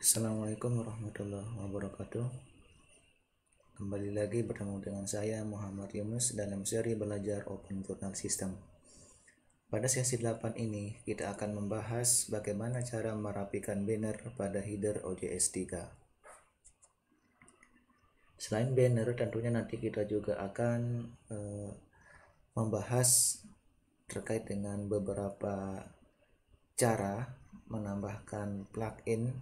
Assalamualaikum warahmatullahi wabarakatuh. Kembali lagi bertemu dengan saya Muhammad Yunus dalam seri belajar Open Journal System. Pada sesi 8 ini kita akan membahas bagaimana cara merapikan banner pada header OJS 3. Selain banner, tentunya nanti kita juga akan membahas terkait dengan beberapa cara menambahkan plugin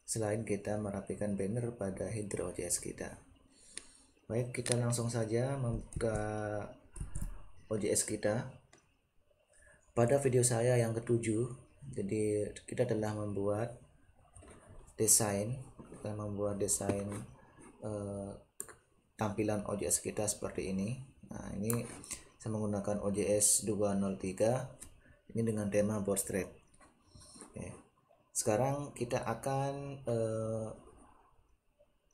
selain kita merapikan banner pada header OJS kita. Baik, kita langsung saja membuka OJS kita. Pada video saya yang ketujuh, jadi kita telah membuat desain tampilan OJS kita seperti ini. Nah, ini saya menggunakan OJS 203 ini dengan tema Bootstrap. Oke. Sekarang kita akan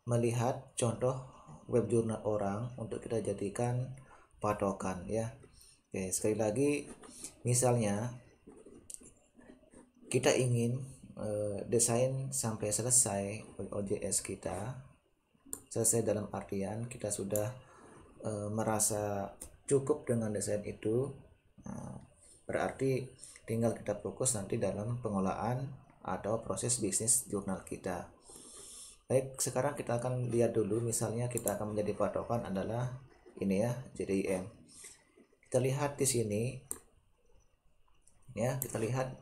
melihat contoh web jurnal orang untuk kita jadikan patokan ya. Oke, sekali lagi misalnya kita ingin desain sampai selesai OJS kita, selesai dalam artian kita sudah merasa cukup dengan desain itu. Nah, berarti tinggal kita fokus nanti dalam pengolahan atau proses bisnis jurnal kita. Baik, sekarang kita akan lihat dulu, misalnya kita akan menjadi patokan adalah ini ya, JDIM. Kita lihat di sini ya, kita lihat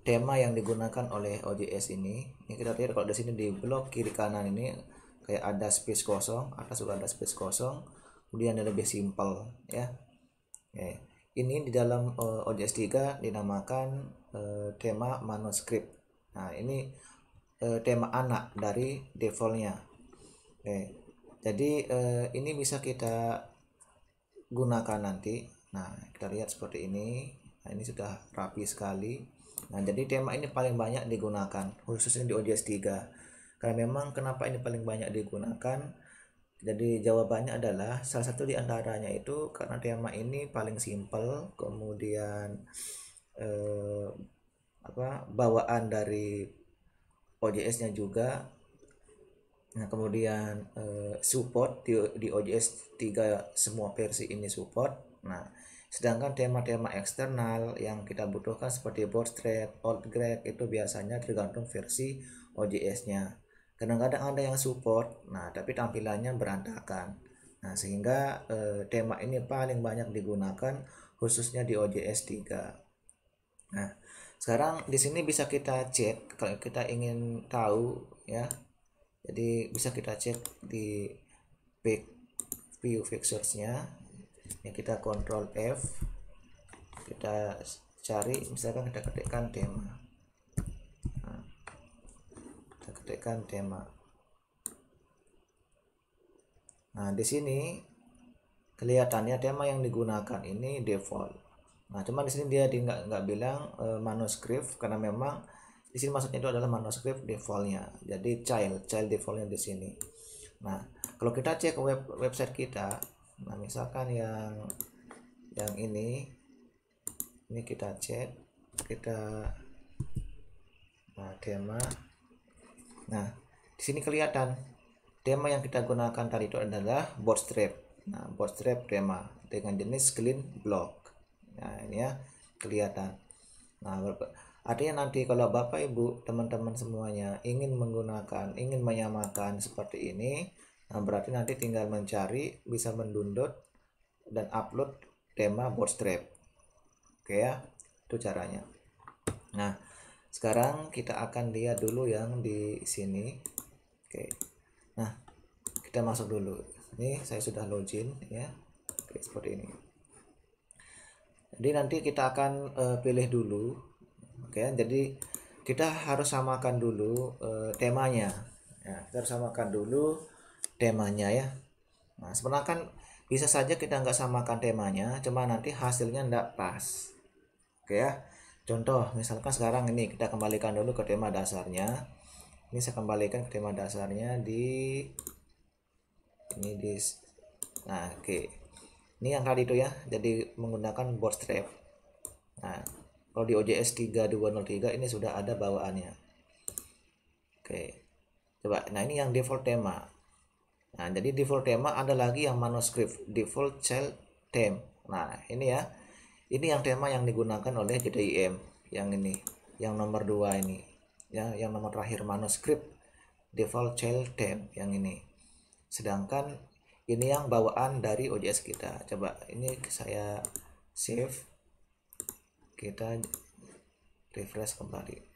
tema yang digunakan oleh OJS ini. Ini kita lihat kalau di sini di blok kiri kanan ini kayak ada space kosong, atas juga ada space kosong, kemudian ada lebih simple ya. Oke. Ini di dalam OJS 3 dinamakan tema manuskrip. Nah, ini tema anak dari defaultnya. Oke. Jadi ini bisa kita gunakan nanti. Nah, kita lihat seperti ini. Nah, ini sudah rapi sekali. Nah, jadi tema ini paling banyak digunakan khususnya di OJS 3. Karena memang kenapa ini paling banyak digunakan? Jadi jawabannya adalah salah satu di antaranya itu karena tema ini paling simple, kemudian bawaan dari OJS-nya juga. Nah, kemudian support di OJS 3 semua versi ini support. Nah, sedangkan tema-tema eksternal yang kita butuhkan seperti Bootstrap, Outgrad itu biasanya tergantung versi OJS-nya. Kadang-kadang ada yang support, nah tapi tampilannya berantakan. Nah, sehingga tema ini paling banyak digunakan khususnya di OJS 3. Nah, sekarang di sini bisa kita cek kalau kita ingin tahu ya. Jadi bisa kita cek di view fixtures-nya. Ya, kita Ctrl F. Kita cari, misalkan kita ketikkan tema. Nah, kita ketikkan tema. Nah, di sini kelihatannya tema yang digunakan ini default. Nah, cuma di sini dia nggak bilang manuskrip karena memang di sini maksudnya itu adalah manuskrip defaultnya. Jadi child defaultnya di sini. Nah, kalau kita cek website kita, nah misalkan yang ini kita cek, tema. Nah, di sini kelihatan tema yang kita gunakan tadi itu adalah Bootstrap. Nah, Bootstrap tema dengan jenis clean block. Nah, ini ya kelihatan. Nah, artinya nanti kalau Bapak Ibu teman-teman semuanya ingin menyamakan seperti ini, nah berarti nanti tinggal mencari, bisa mendownload dan upload tema Bootstrap. Oke ya, itu caranya. Nah, sekarang kita akan lihat dulu yang di sini. Oke. Nah, kita masuk dulu. Ini saya sudah login ya. Oke, seperti ini. Jadi nanti kita akan pilih dulu. Oke, jadi kita harus samakan dulu temanya. Ya, kita harus samakan dulu temanya ya. Nah, sebenarnya kan bisa saja kita nggak samakan temanya, cuma nanti hasilnya nggak pas. Oke ya. Contoh, misalkan sekarang ini kita kembalikan dulu ke tema dasarnya. Ini saya kembalikan ke tema dasarnya nah, oke. Ini yang tadi itu ya, jadi menggunakan Bootstrap. Nah, kalau di OJS 3203 ini sudah ada bawaannya. Oke, coba. Nah, ini yang default tema. Nah, jadi default tema ada lagi yang manuscript, default child theme. Nah, ini ya. Ini yang tema yang digunakan oleh JDIM yang ini, yang nomor 2 ini. Ya, yang nomor terakhir manuscript default child theme yang ini. Sedangkan ini yang bawaan dari OJS kita. Coba ini saya save. Kita refresh kembali.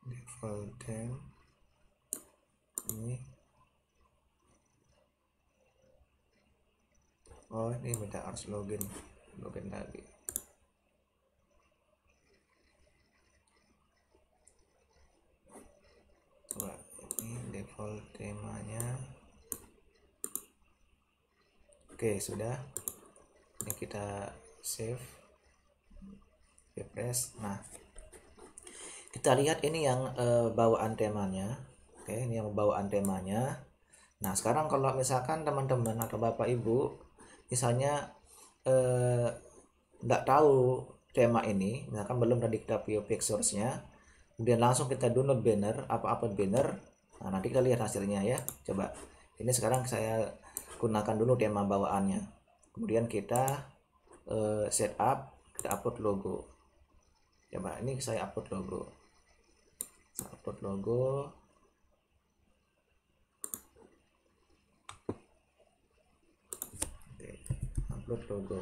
Default theme ini. Oh, ini minta harus login lagi. Coba ini default temanya. Oke, sudah. Ini kita save, refresh. Nah, kita lihat ini yang bawaan temanya. Oke, ini yang bawaan temanya. Nah, sekarang kalau misalkan teman-teman atau bapak ibu misalnya nggak tahu tema ini, misalkan belum tadi kita view page source-nya, kemudian langsung kita download banner, upload banner. Nah, nanti kita lihat hasilnya ya. Coba ini sekarang saya gunakan dulu tema bawaannya, kemudian kita setup, kita upload logo. Coba ini saya upload logo. Upload logo. Oke, upload logo.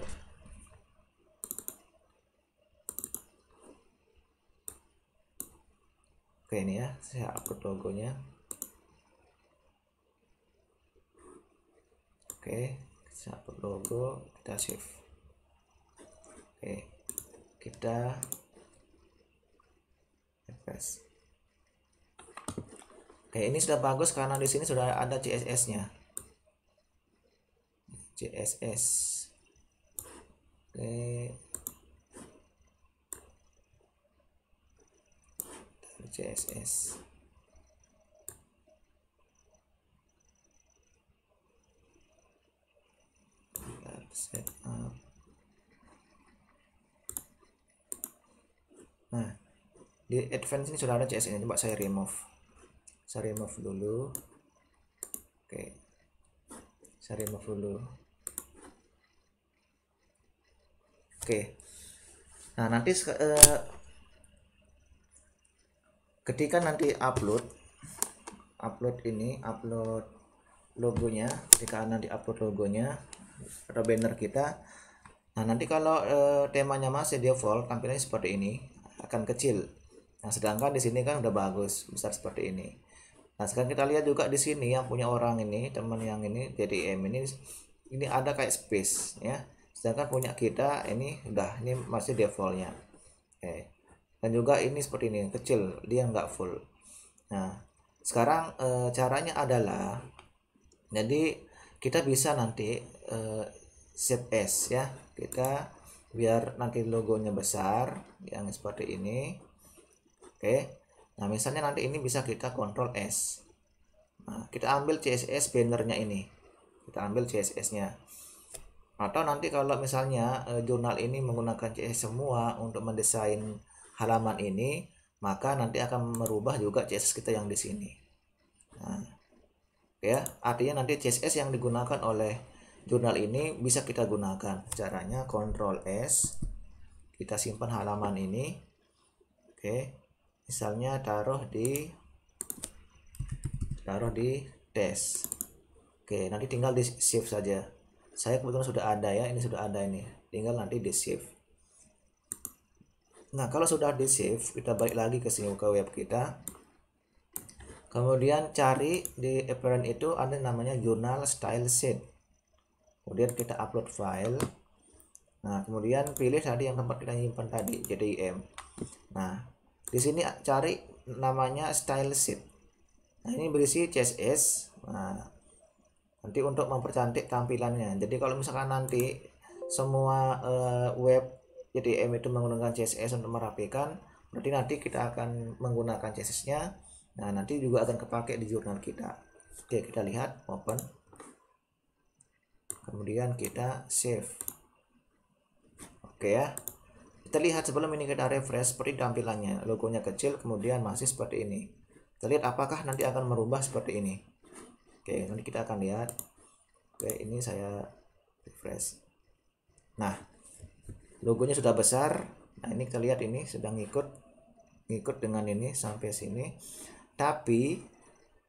Oke, ini ya, saya upload logonya. Oke, saya upload logo, kita save. Oke, kita refresh. Oke, ini sudah bagus karena di sini sudah ada CSS-nya. CSS. Oke. CSS. Setup. Nah, di advance ini sudah ada CSS ini. Coba saya remove. Saya remove dulu. Oke, saya remove dulu. Oke, nah nanti ketika nanti upload logonya, ketika nanti upload logonya atau banner kita, nah nanti kalau temanya masih default tampilannya seperti ini, akan kecil. Nah, sedangkan di sini kan udah bagus besar seperti ini. Nah, sekarang kita lihat juga di sini yang punya orang ini, teman yang ini JDM ini ada kayak space ya. Sedangkan punya kita ini masih defaultnya. Oke. Dan juga ini seperti ini kecil, dia nggak full. Nah, sekarang caranya adalah, jadi kita bisa nanti save as ya, kita biar nanti logonya besar yang seperti ini. Oke. Nah, misalnya nanti ini bisa kita Ctrl S. Nah, kita ambil CSS bannernya ini. Kita ambil CSS-nya. Atau nanti kalau misalnya jurnal ini menggunakan CSS semua untuk mendesain halaman ini, maka nanti akan merubah juga CSS kita yang di sini. Nah, ya, artinya nanti CSS yang digunakan oleh jurnal ini bisa kita gunakan. Caranya Ctrl S. Kita simpan halaman ini. Oke. Misalnya taruh di tes. Oke, nanti tinggal di save saja. Saya kebetulan sudah ada ya, ini sudah ada ini. Tinggal nanti di save. Nah, kalau sudah di save, kita balik lagi ke sini ke web kita. Kemudian cari di apparent itu ada namanya journal style sheet. Kemudian kita upload file. Nah, kemudian pilih tadi yang tempat kita nyimpan tadi, JDIM. Nah, di sini cari namanya style sheet. Nah, ini berisi CSS. Nah, nanti untuk mempercantik tampilannya. Jadi kalau misalkan nanti semua web JDM itu menggunakan CSS untuk merapikan, Berarti nanti kita akan menggunakan CSS-nya. Nah, nanti juga akan kepake di jurnal kita. Oke, kita lihat, open. Kemudian kita save. Oke ya. Kita lihat sebelum ini kita refresh seperti tampilannya. Logonya kecil, kemudian masih seperti ini. Kita lihat apakah nanti akan merubah seperti ini. Oke, nanti kita akan lihat. Oke, ini saya refresh. Nah, logonya sudah besar. Nah, ini kita lihat ini sedang ngikut dengan ini sampai sini. Tapi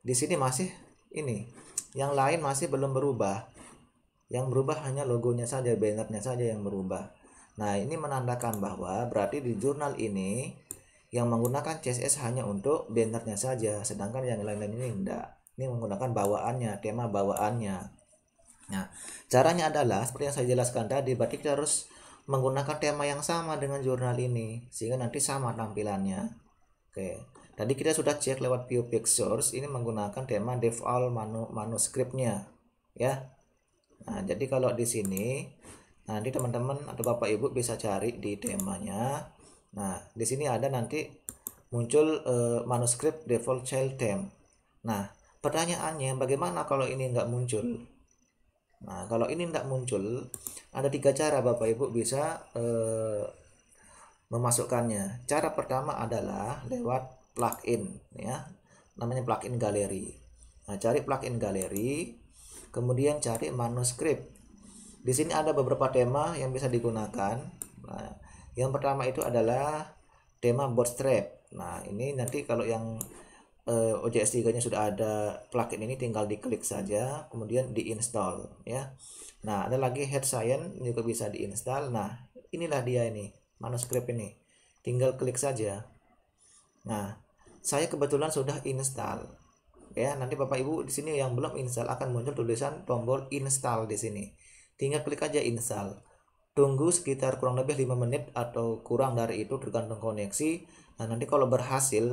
di sini masih ini. Yang lain masih belum berubah. Yang berubah hanya logonya saja, bannernya saja yang berubah. Nah, ini menandakan bahwa berarti di jurnal ini yang menggunakan CSS hanya untuk bannernya saja, sedangkan yang lain-lain ini enggak. Ini menggunakan bawaannya, tema bawaannya. Nah, caranya adalah seperti yang saya jelaskan tadi, berarti kita harus menggunakan tema yang sama dengan jurnal ini sehingga nanti sama tampilannya. Oke. Tadi kita sudah cek lewat view pictures, ini menggunakan tema default manuskripnya, ya. Nah, jadi kalau di sini nanti teman-teman atau Bapak Ibu bisa cari di temanya. Nah, di sini ada nanti muncul manuskrip default child theme. Nah, pertanyaannya bagaimana kalau ini nggak muncul? Nah, kalau ini nggak muncul, ada 3 cara Bapak Ibu bisa memasukkannya. Cara pertama adalah lewat plugin, ya, namanya plugin galeri. Nah, cari plugin galeri, kemudian cari manuskrip. Di sini ada beberapa tema yang bisa digunakan. Nah, yang pertama itu adalah tema Bootstrap. Nah, ini nanti kalau yang OJS 3 nya sudah ada plugin ini, tinggal diklik saja kemudian diinstal, ya. Nah, ada lagi Head Science juga bisa diinstal. Nah, inilah dia ini manuskrip ini, tinggal klik saja. Nah, saya kebetulan sudah install, ya. Nanti Bapak Ibu di sini yang belum install akan muncul tulisan tombol install di sini, tinggal klik aja install. Tunggu sekitar kurang lebih 5 menit atau kurang dari itu tergantung koneksi. Nah, nanti kalau berhasil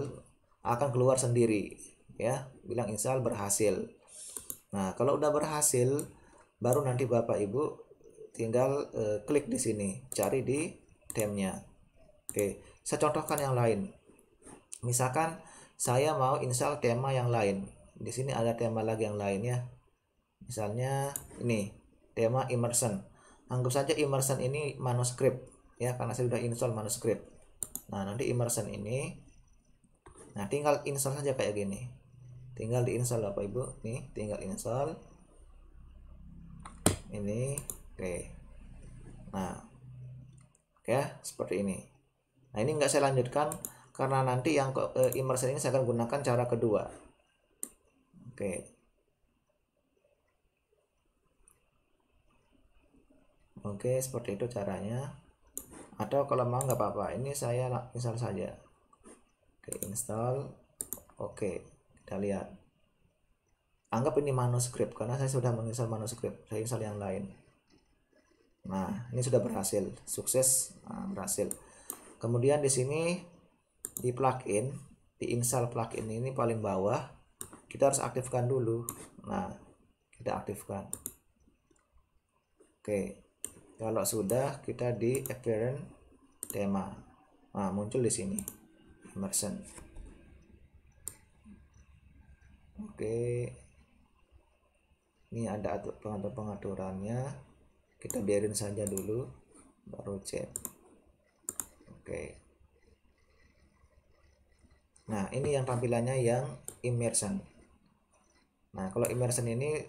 akan keluar sendiri, ya, bilang install berhasil. Nah, kalau udah berhasil baru nanti Bapak Ibu tinggal klik di sini, cari di temnya. Oke, saya contohkan yang lain. Misalkan saya mau install tema yang lain. Di sini ada tema lagi yang lainnya. Misalnya ini, tema immersion. Anggap saja immersion ini manuskrip, ya, karena saya sudah install manuskrip. Nah, nanti immersion ini, nah, tinggal install saja kayak gini. Tinggal diinstal Bapak Ibu, nih, tinggal install. Ini, oke. Nah, oke, seperti ini. Nah, ini enggak saya lanjutkan karena nanti yang immersion ini saya akan gunakan cara kedua. Oke. Oke, seperti itu caranya. Atau kalau mau nggak apa-apa, ini saya install saja. Oke, install. Oke, kita lihat. Anggap ini manuskrip karena saya sudah menginstal manuskrip. Saya install yang lain. Nah, ini sudah berhasil, sukses, berhasil. Kemudian di sini di plugin, diinstal plugin ini paling bawah, kita harus aktifkan dulu. Nah, kita aktifkan. Oke, kalau sudah kita di apparent tema. Nah, muncul di sini immersion. Oke, ini ada pengaturannya. Kita biarin saja dulu, baru cek. Oke. Nah, ini yang tampilannya yang immersion. Nah, kalau immersion ini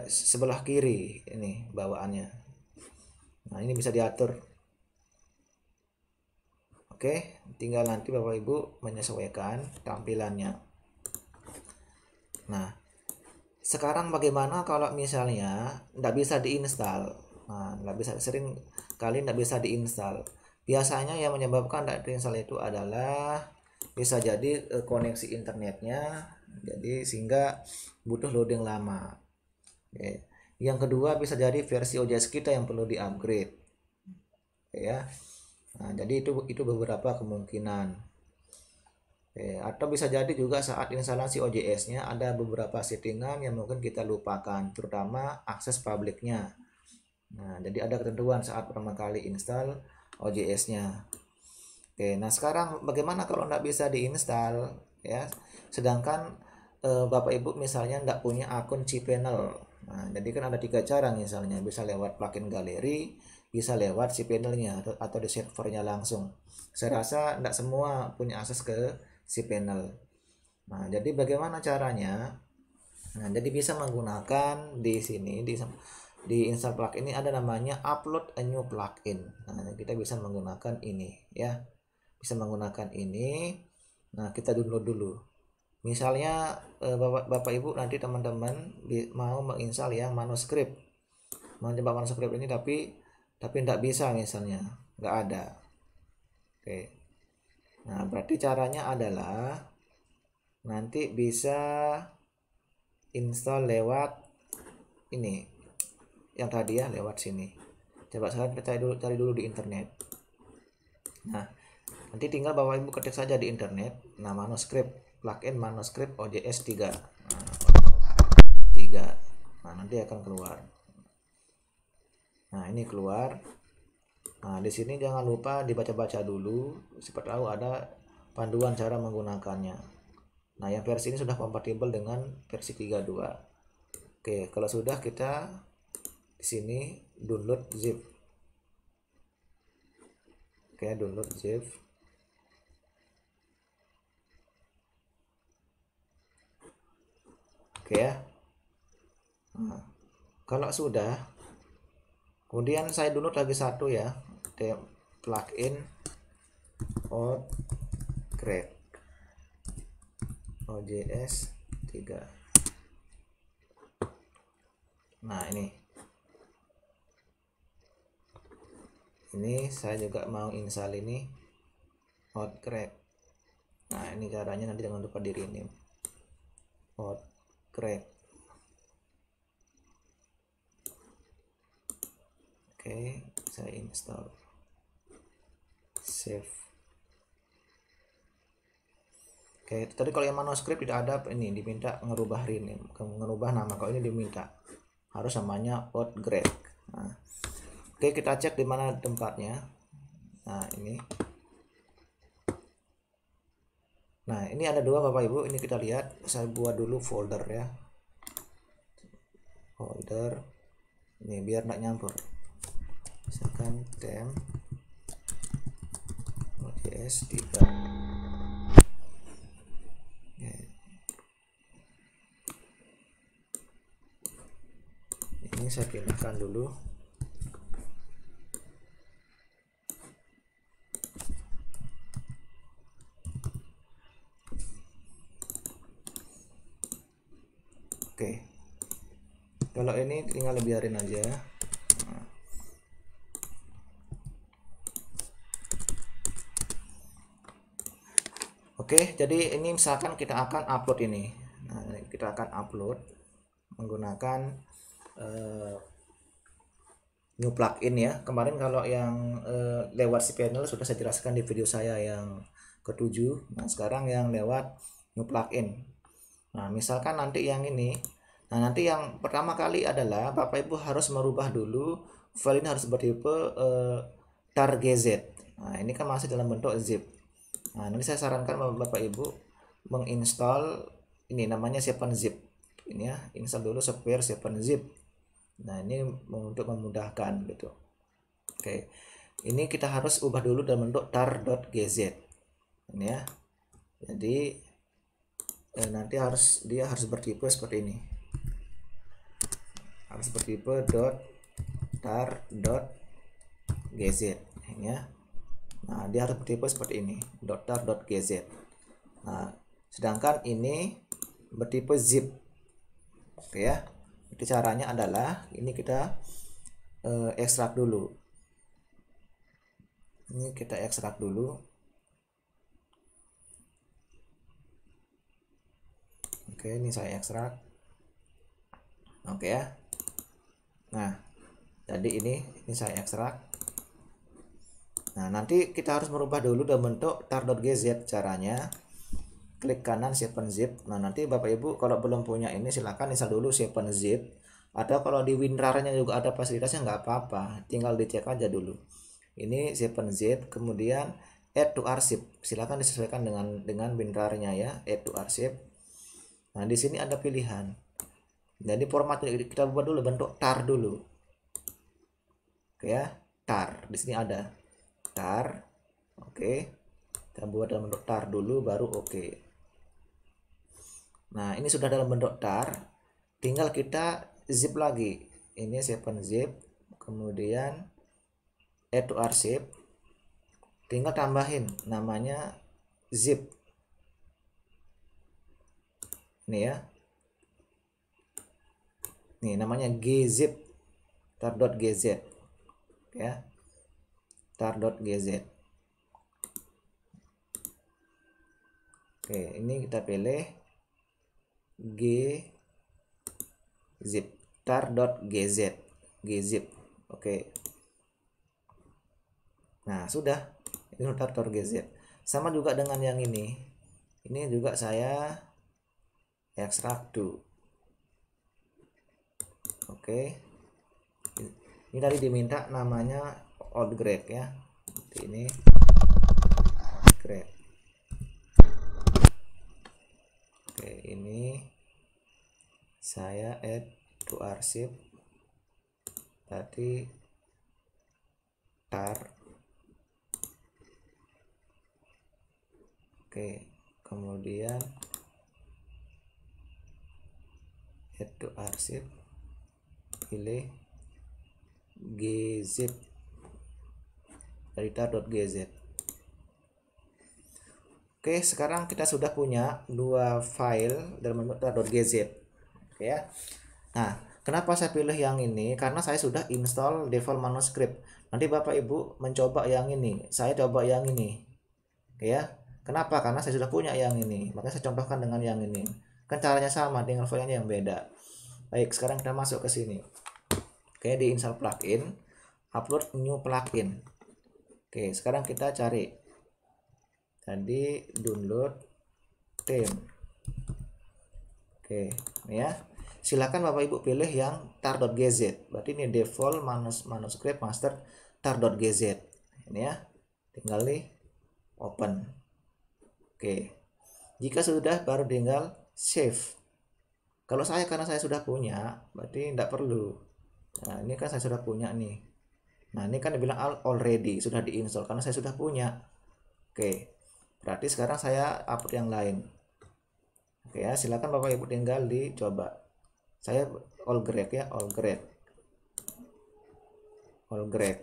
sebelah kiri ini bawaannya. Nah, ini bisa diatur. Oke, tinggal nanti Bapak Ibu menyesuaikan tampilannya. Nah, sekarang bagaimana kalau misalnya nggak bisa diinstal? Nah, nggak bisa, sering kali nggak bisa diinstal. Biasanya yang menyebabkan nggak diinstal itu adalah bisa jadi koneksi internetnya, jadi sehingga butuh loading lama. Oke. Yang kedua bisa jadi versi OJS kita yang perlu di-upgrade, ya. Nah, jadi itu beberapa kemungkinan. Atau bisa jadi juga saat instalasi OJS-nya ada beberapa settingan yang mungkin kita lupakan, terutama akses publiknya. Nah, jadi ada ketentuan saat pertama kali install OJS-nya. Oke, nah sekarang bagaimana kalau nggak bisa diinstal ya? Sedangkan Bapak Ibu misalnya nggak punya akun cPanel. Nah, jadi kan ada 3 cara misalnya, bisa lewat plugin galeri, bisa lewat cPanelnya atau di servernya langsung. Saya rasa nggak semua punya akses ke cPanel. Nah, jadi bagaimana caranya? Nah, jadi bisa menggunakan di sini di install plugin ini ada namanya upload a new plugin. Nah, kita bisa menggunakan ini ya. Bisa menggunakan ini. Nah, kita download dulu. Misalnya Bapak Ibu nanti teman-teman mau menginstal yang manuskrip. Mau coba manuskrip ini tapi tidak bisa misalnya, nggak ada. Oke. Nah, berarti caranya adalah nanti bisa install lewat ini yang tadi ya, lewat sini. Coba saya cari dulu di internet. Nah, nanti tinggal Bapak Ibu ketik saja di internet, nah manuskrip, plugin manuskrip OJS 3. Nah, nanti akan keluar. Nah, ini keluar. Nah, di sini jangan lupa dibaca-baca dulu, siapa tahu ada panduan cara menggunakannya. Nah, yang versi ini sudah kompatibel dengan versi 3.2. Oke, kalau sudah kita di sini download zip. Oke, download zip. Oke ya. Nah, kalau sudah, kemudian saya download lagi satu ya, plugin Outcrack OJS 3. Nah, ini saya juga mau install ini Outcrack. Nah, ini caranya, nanti jangan lupa di rename Outcrack. Oke, saya install, save. Oke, tadi kalau yang manuskrip tidak ada, ini diminta ngerubah rename, ngerubah nama. Kalau ini diminta harus namanya Outcrack. Nah, oke, kita cek di mana tempatnya. Nah, ini. Nah, ini ada 2 Bapak Ibu, ini kita lihat. Saya buat dulu folder ya. Folder. Ini biar nggak nyampur. Misalkan tem OJS 3. Ini saya pindahkan dulu. Oke, kalau ini tinggal biarin aja. Oke, jadi ini misalkan kita akan upload ini. Nah, kita akan upload menggunakan new plugin ya. Kemarin kalau yang lewat cPanel sudah saya jelaskan di video saya yang ke-7. Nah, sekarang yang lewat new plugin. Nah, misalkan nanti yang ini. Nah, nanti yang pertama kali adalah Bapak Ibu harus merubah dulu file ini harus bertipe tar.gz. Nah, ini kan masih dalam bentuk zip. Nah, nanti saya sarankan Bapak Ibu menginstal ini namanya 7zip. Ini ya, install dulu software 7zip. Nah, ini untuk memudahkan gitu. Oke. Ini kita harus ubah dulu dalam bentuk tar.gz. Ini ya. Jadi nanti dia harus bertipe seperti ini. Harus bertipe tar.gz ini ya. Nah, dia harus bertipe seperti ini, .tar.gz. Nah, sedangkan ini bertipe zip. Oke ya. Jadi caranya adalah ini kita ekstrak dulu. Ini kita ekstrak dulu. Oke, ini saya ekstrak. Oke ya. Nah, jadi ini saya ekstrak. Nah, nanti kita harus merubah dulu dalam bentuk tar.gz. Caranya klik kanan 7zip. Nah, nanti Bapak Ibu kalau belum punya ini silakan install dulu 7zip, atau kalau di WinRAR-nya juga ada fasilitasnya, nggak apa-apa, tinggal dicek aja dulu. Ini 7zip, kemudian add to arsip. Silakan disesuaikan dengan binarnya ya, add to arsip. Nah, di sini ada pilihan. Jadi formatnya kita buat dulu bentuk tar dulu. Oke ya, tar. Di sini ada tar. Oke. Kita buat dalam bentuk tar dulu baru oke. Nah, ini sudah dalam bentuk tar. Tinggal kita zip lagi. Ini 7-zip. Kemudian add to arsip. Tinggal tambahin namanya zip. Ini ya. Nih namanya gzip tar.gz ya. tar.gz. Oke, ini kita pilih gzip tar.gz gzip. Oke. Nah, sudah. Ini tar.gz. Sama juga dengan yang ini. Ini juga saya extract to. Oke. Ini tadi diminta namanya old grade ya. Seperti ini. Grade. Oke, ini saya add to arsip. Tadi tar. Oke, kemudian add to arsip, pilih gzip dari tar.gz. Oke, sekarang kita sudah punya dua file dalam bentuk tar.gz ya. Nah, kenapa saya pilih yang ini? Karena saya sudah install default manuscript. Nanti Bapak Ibu mencoba yang ini, saya coba yang ini ya. Kenapa? Karena saya sudah punya yang ini, makanya saya contohkan dengan yang ini. Kan caranya sama, tinggal filenya yang beda. Baik, sekarang kita masuk ke sini. Oke, di install plugin, upload new plugin. Oke, sekarang kita cari. Tadi download theme. Oke, ini ya. Silakan Bapak Ibu pilih yang tar.gz. Berarti ini default manuscript master tar.gz. Ini ya. Tinggal nih open. Oke. Jika sudah baru tinggal save. Kalau saya karena saya sudah punya, berarti tidak perlu. Nah, ini kan saya sudah punya nih. Nah, ini kan dibilang already sudah diinstal karena saya sudah punya. Oke. Berarti sekarang saya upload yang lain. Oke ya, silakan Bapak Ibu tinggal dicoba. Saya all grade ya, all grade. All grade.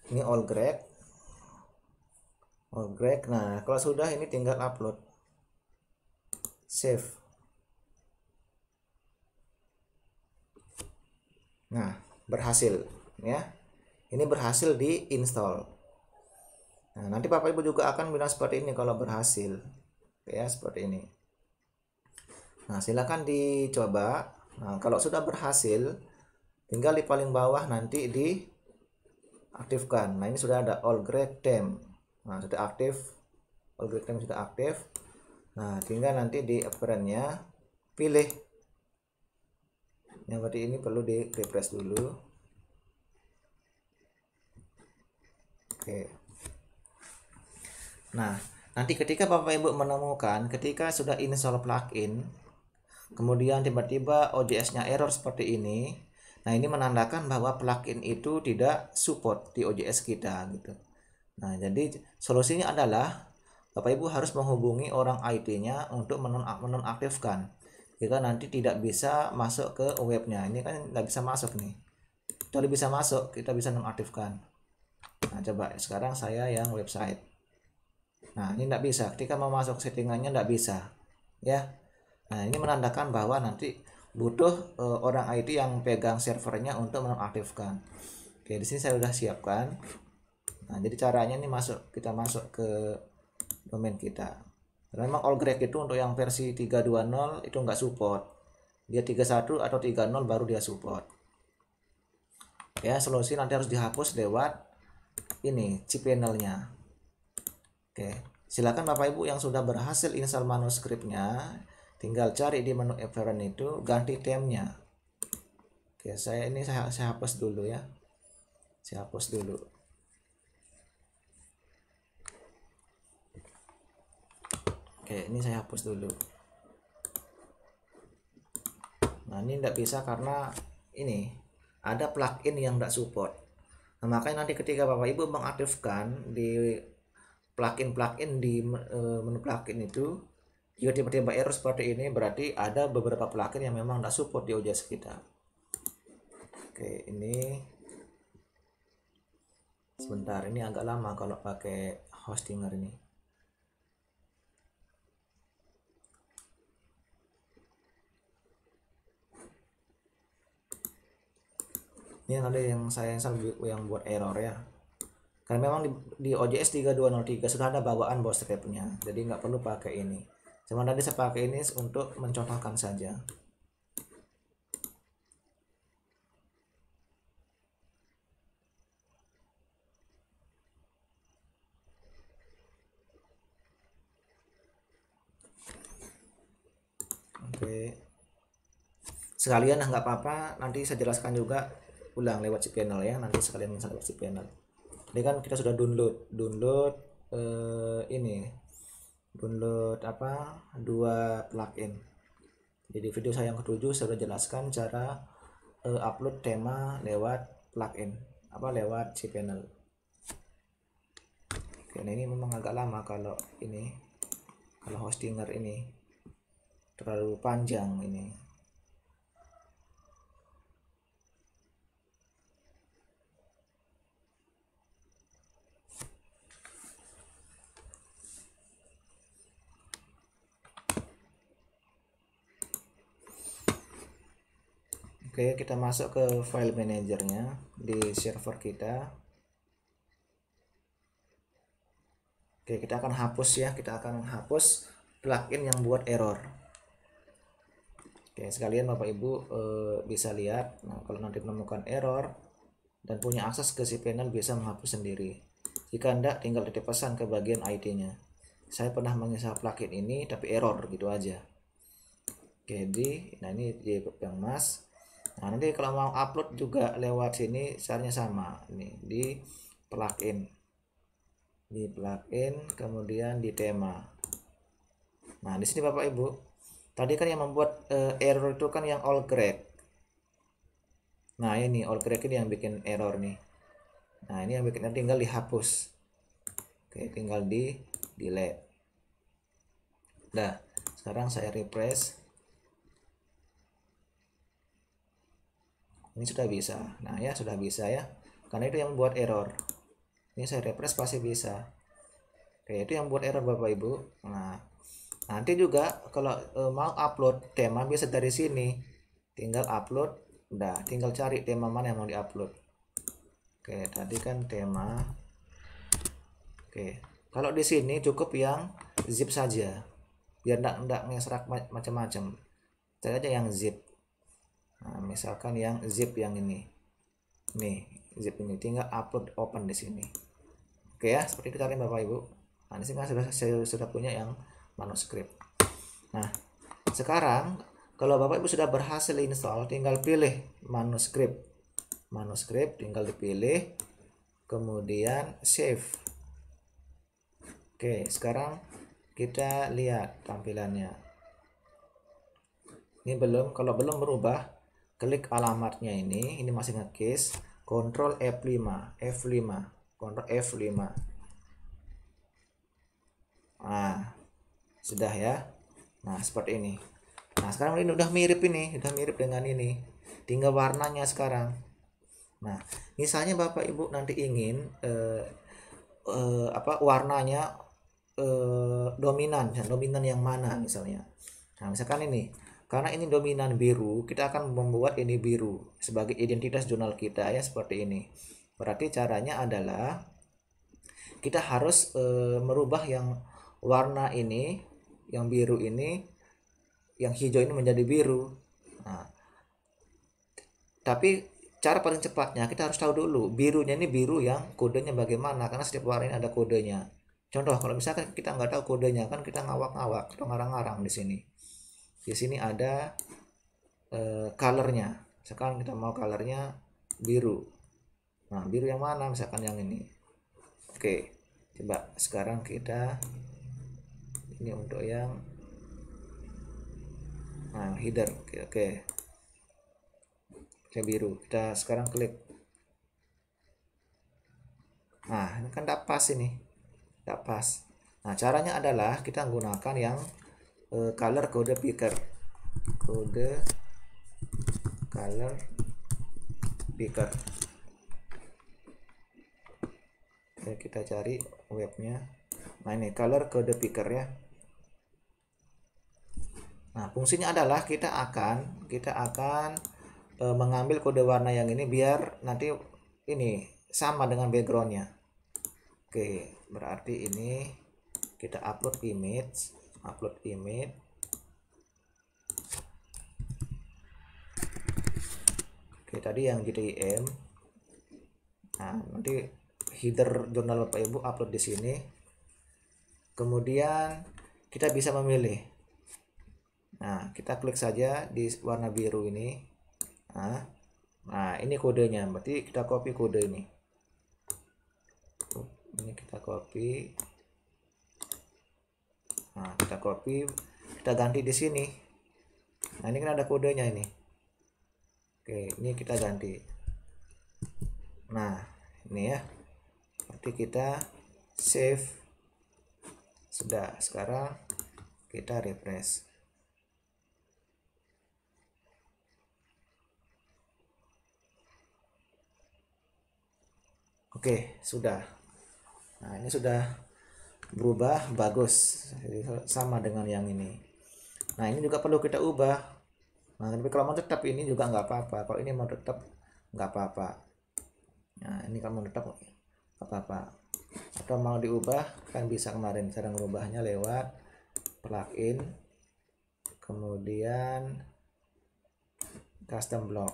Ini all grade. All grade. Nah, kalau sudah ini tinggal upload. Save. Nah, berhasil ya. Ini berhasil diinstal. Nah, nanti Bapak Ibu juga akan bilang seperti ini kalau berhasil. Ya, seperti ini. Nah, silakan dicoba. Nah, kalau sudah berhasil, tinggal di paling bawah nanti diaktifkan. Nah, ini sudah ada all grade theme. Nah, sudah aktif. All grade theme sudah aktif. Nah, tinggal nanti di appearance-nya pilih. Yang berarti ini perlu di refresh dulu. Oke. Nah, nanti ketika Bapak Ibu menemukan ketika sudah install plugin, kemudian tiba-tiba OJS-nya error seperti ini, nah ini menandakan bahwa plugin itu tidak support di OJS kita gitu. Nah, jadi solusinya adalah Bapak Ibu harus menghubungi orang IT-nya untuk menonaktifkan. Jika nanti tidak bisa masuk ke webnya, ini kan tidak bisa masuk nih. Kalau bisa masuk, kita bisa nonaktifkan. Nah, coba sekarang saya yang website. Nah, ini tidak bisa. Ketika mau masuk settingannya tidak bisa, ya. Nah, ini menandakan bahwa nanti butuh orang IT yang pegang servernya untuk menonaktifkan. Oke, di sini saya sudah siapkan. Nah, jadi caranya ini kita masuk ke domain kita. Memang all grade itu untuk yang versi 3.20 itu nggak support. Dia 31 atau 30 baru dia support. Ya, solusi nanti harus dihapus lewat ini cPanel-nya. Oke, silakan Bapak Ibu yang sudah berhasil install manuskripnya tinggal cari di menu apparent itu, ganti temnya. Oke, saya hapus dulu ya, saya hapus dulu. Oke, ini saya hapus dulu. Nah, ini tidak bisa karena ini ada plugin yang tidak support. Nah, makanya nanti ketika Bapak Ibu mengaktifkan di plugin di menu plugin itu, jika tiba-tiba error seperti ini, berarti ada beberapa plugin yang memang tidak support di OJS kita. Oke, ini sebentar, ini agak lama kalau pakai Hostinger ini. Ini ada yang buat error ya. Karena memang di OJS 3203 sudah ada bawaan bootstrap-nya, jadi nggak perlu pakai ini. Cuma tadi saya pakai ini untuk mencontohkan saja. Oke, sekalian nggak apa-apa, nanti saya jelaskan juga ulang lewat cPanel ya, nanti sekalian lewat cPanel. Ini kan kita sudah download dua plugin. Jadi video saya yang ke-7 saya sudah jelaskan cara upload tema lewat plugin lewat cPanel. Oke, nah ini memang agak lama kalau Hostinger ini terlalu panjang ini. Oke, kita masuk ke file manajernya di server kita. Oke, kita akan hapus plugin yang buat error. Oke, sekalian Bapak Ibu bisa lihat. Nah, kalau nanti menemukan error dan punya akses ke cPanel, bisa menghapus sendiri. Jika tidak, tinggal titip pesan ke bagian IT-nya. Saya pernah menginstal plugin ini tapi error gitu aja. Oke, nah ini di yang Mas. Nah, nanti kalau mau upload juga lewat sini caranya sama. Ini di plugin. Kemudian di tema. Nah, di sini Bapak Ibu, tadi kan yang membuat error itu kan yang all crack. Nah, ini all crack ini yang bikin error nih. Nah, ini yang bikin error, tinggal dihapus. Oke, tinggal di delete. Nah, sekarang saya refresh. Ini sudah bisa. Nah ya, sudah bisa ya, karena itu yang membuat error. Ini saya refresh pasti bisa. Oke, itu yang buat error Bapak Ibu. Nah, nanti juga kalau mau upload tema bisa dari sini, tinggal upload. Udah, tinggal cari tema mana yang mau diupload. Oke, tadi kan tema. Oke, kalau di sini cukup yang zip saja, biar enggak ngeserak macam-macam. Cari aja yang zip. Nah, misalkan yang zip yang ini. Nih, zip ini tinggal upload open di sini. Oke ya, seperti itu caranya Bapak Ibu. Nah, di sini kan saya sudah punya yang manuskrip. Nah, sekarang kalau Bapak Ibu sudah berhasil install, tinggal pilih manuskrip. Manuskrip tinggal dipilih, kemudian save. Oke, sekarang kita lihat tampilannya. Ini kalau belum berubah, klik alamatnya ini masih ngekis, Ctrl F5, Ctrl F5. Nah, sudah ya. Nah, seperti ini. Nah, sekarang ini udah mirip dengan ini. Tinggal warnanya sekarang. Nah, misalnya Bapak Ibu nanti ingin warnanya dominan yang mana misalnya. Nah, misalkan ini, karena ini dominan biru, kita akan membuat ini biru sebagai identitas jurnal kita ya, seperti ini. Berarti caranya adalah kita harus merubah yang warna ini, yang biru ini, yang hijau ini menjadi biru. Nah, tapi cara paling cepatnya kita harus tahu dulu birunya ini biru yang kodenya bagaimana, karena setiap warna ini ada kodenya. Contoh, kalau misalkan kita nggak tahu kodenya, kan kita ngawak-ngawak atau ngarang-ngarang di sini. Di sini ada colornya. Sekarang kita mau colornya biru. Nah, biru yang mana? Misalkan yang ini. Oke, coba sekarang kita ini untuk yang header. Oke, biru. Kita sekarang klik. Nah, ini kan tidak pas ini. Tidak pas. Nah, caranya adalah kita menggunakan yang color kode picker. Kode color picker. Oke, kita cari webnya. Nah, ini color kode picker ya. Nah, fungsinya adalah kita akan mengambil kode warna yang ini biar nanti ini sama dengan backgroundnya. Oke, berarti ini kita upload image. Oke, tadi yang JDM. Nah, nanti header jurnal Bapak Ibu upload di sini. Kemudian kita bisa memilih. Nah, kita klik saja di warna biru ini. Nah, ini kodenya. Berarti kita copy kode ini. Ini kita copy. Nah, kita copy, kita ganti di sini. Nah, ini kan ada kodenya ini. Oke, ini kita ganti. Nah, ini ya. Berarti kita save. Sudah, sekarang kita refresh. Oke, sudah. Nah, ini sudah berubah bagus. Jadi sama dengan yang ini. Nah, ini juga perlu kita ubah. Nah, tapi kalau mau tetap ini juga nggak apa-apa. Kalau ini mau tetap nggak apa-apa. Nah, ini kalau mau tetap nggak apa-apa. Atau mau diubah kan bisa kemarin cara merubahnya lewat plugin, kemudian custom block.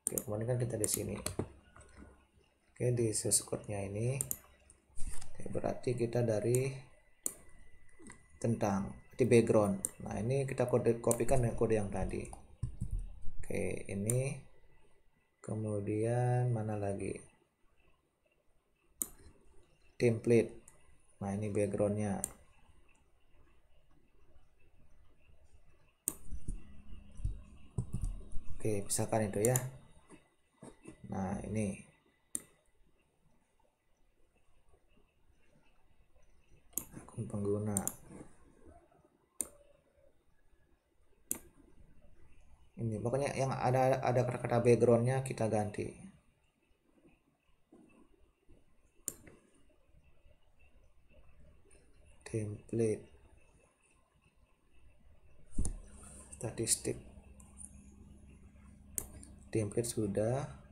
Oke, kemarin kan kita di sini. Oke, di source code-nya ini. Oke, berarti kita dari tentang di background. Nah, ini kita kopikan dengan kode yang tadi. Oke, ini kemudian mana lagi? Template. Nah, ini backgroundnya. Oke, misalkan itu ya. Nah, ini akun pengguna. Ini pokoknya yang ada kata-kata backgroundnya kita ganti. Template, statistik, template sudah.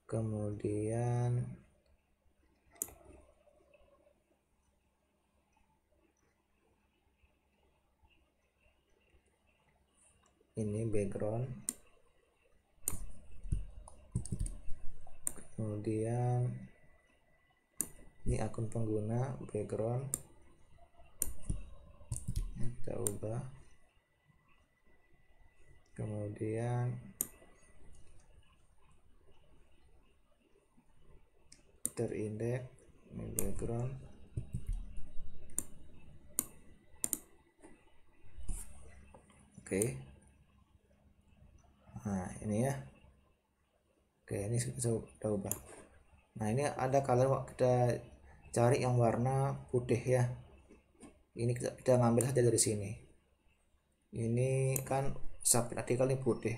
Kemudian ini background, kemudian ini akun pengguna, background kita ubah, kemudian terindeks, ini background. Oke. Nah, ini ya. Oke, ini kita ubah. Nah, ini ada color, kita cari yang warna putih ya. Ini kita ngambil saja dari sini. Ini kan submit artikel ini putih.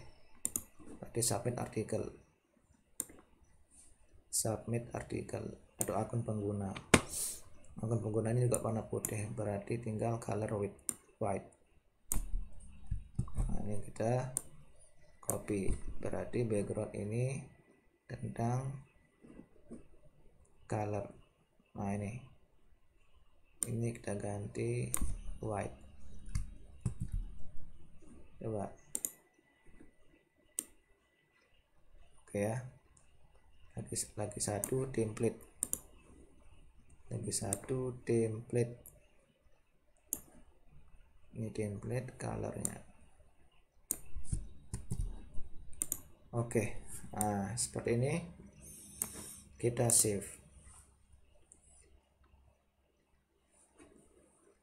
Berarti submit artikel atau akun pengguna. Akun pengguna ini juga warna putih, berarti tinggal color with white. Nah, ini kita copy, berarti background ini tentang color. Nah, ini kita ganti white. Coba. Oke ya. Lagi satu template. Ini template colornya. Oke, nah seperti ini kita save.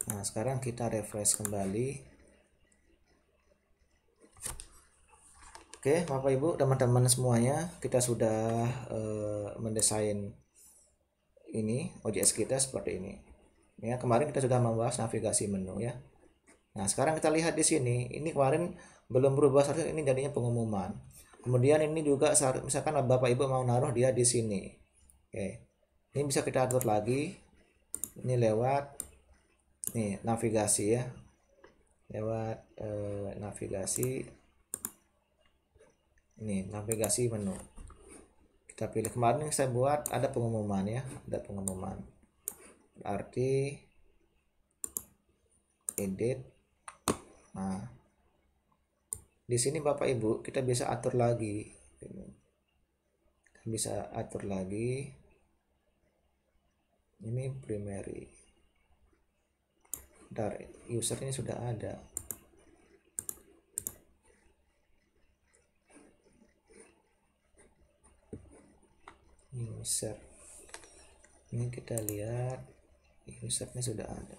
Nah sekarang kita refresh kembali. Oke Bapak Ibu teman-teman semuanya, kita sudah mendesain ini OJS kita seperti ini ya. Kemarin kita sudah membahas navigasi menu ya. Nah sekarang kita lihat di sini, ini kemarin belum berubah, seharusnya ini jadinya pengumuman. Kemudian ini juga misalkan Bapak Ibu mau naruh dia di sini. Oke, ini bisa kita atur lagi. Ini lewat nih navigasi ya, lewat navigasi. Ini navigasi menu. Kita pilih, kemarin saya buat ada pengumuman ya, ada pengumuman. Berarti edit. Nah, di sini Bapak Ibu kita bisa atur lagi. Kita bisa atur lagi. Ini primary. Dari user ini sudah ada. User. Ini kita lihat usernya sudah ada.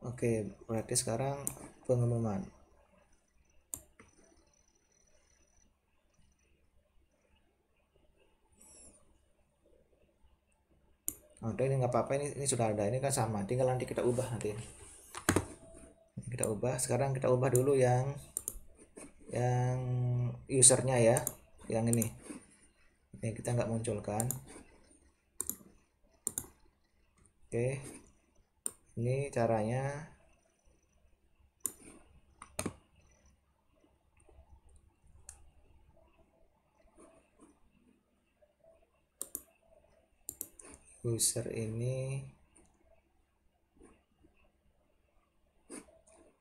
Oke, berarti sekarang pengumuman. Oh, ini nggak apa-apa, ini sudah ada, ini kan sama, tinggal nanti kita ubah nanti. Kita ubah, sekarang kita ubah dulu yang usernya ya, yang ini kita nggak munculkan. Oke, ini caranya. User ini,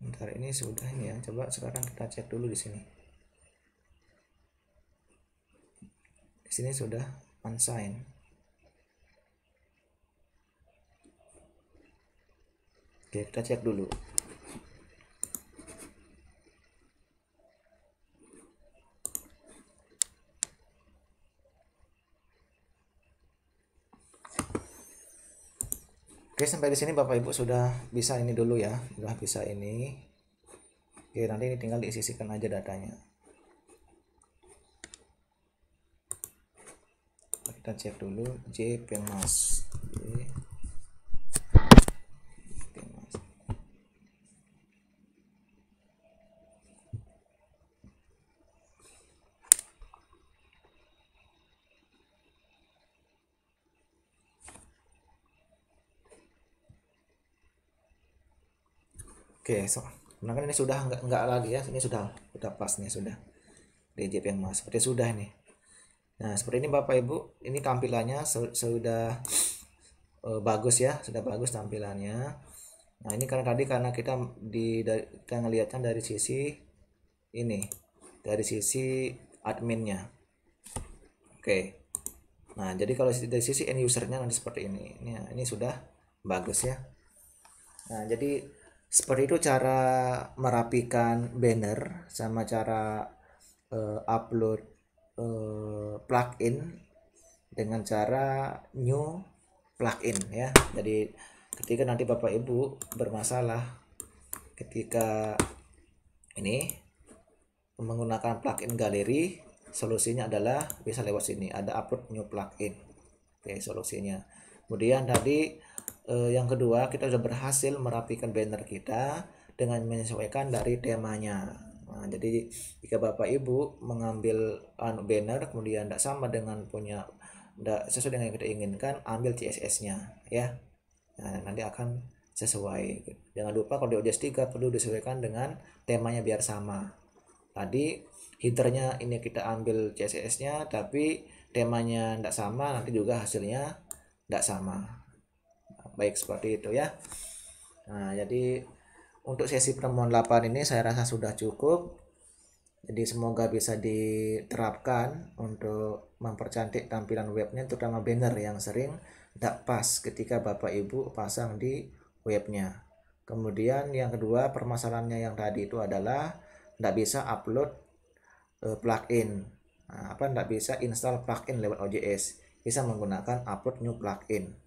bentar, ini sudah ini ya. Coba sekarang kita cek dulu di sini. Di sini sudah unsign. Oke, kita cek dulu. Oke, sampai di sini Bapak Ibu sudah bisa ini dulu ya, sudah bisa ini. Oke, nanti ini tinggal diisikan aja datanya. Kita cek dulu jpmas. Oke, so kan ini sudah enggak lagi ya, ini sudah pas nih, sudah DJP yang mas seperti sudah nih. Nah seperti ini Bapak Ibu, ini tampilannya sudah bagus ya, sudah bagus tampilannya. Nah ini karena kita kita ngelihatnya dari sisi ini, dari sisi adminnya. Oke, nah jadi kalau dari sisi end usernya nanti seperti ini. Ini sudah bagus ya. Nah jadi seperti itu cara merapikan banner sama cara upload plugin dengan cara new plugin ya. Jadi ketika nanti Bapak Ibu bermasalah ketika ini menggunakan plugin galeri, solusinya adalah bisa lewat sini, ada upload new plugin. Oke, solusinya. Kemudian tadi yang kedua, kita sudah berhasil merapikan banner kita dengan menyesuaikan dari temanya. Nah, jadi jika Bapak Ibu mengambil banner kemudian tidak sama dengan punya, tidak sesuai dengan yang kita inginkan, ambil CSS-nya ya. Nah, nanti akan sesuai. Jangan lupa kalau di OJS 3 perlu disesuaikan dengan temanya biar sama. Tadi headernya ini kita ambil CSS-nya, tapi temanya tidak sama, nanti juga hasilnya tidak sama. Baik, seperti itu ya. Nah jadi untuk sesi pertemuan 8 ini saya rasa sudah cukup. Jadi semoga bisa diterapkan untuk mempercantik tampilan webnya, terutama banner yang sering tidak pas ketika Bapak Ibu pasang di webnya. Kemudian yang kedua, permasalahannya yang tadi itu adalah tidak bisa upload plugin. Nah, tidak bisa install plugin lewat OJS, bisa menggunakan upload new plugin,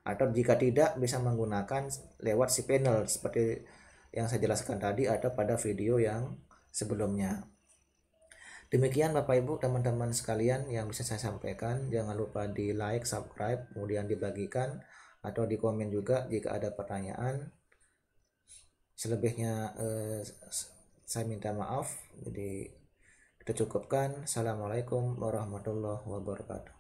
atau jika tidak bisa menggunakan lewat cPanel seperti yang saya jelaskan tadi ada pada video yang sebelumnya. Demikian Bapak Ibu teman-teman sekalian yang bisa saya sampaikan. Jangan lupa di like, subscribe, kemudian dibagikan atau di komen juga jika ada pertanyaan. Selebihnya saya minta maaf. Jadi kita cukupkan. Assalamualaikum warahmatullahi wabarakatuh.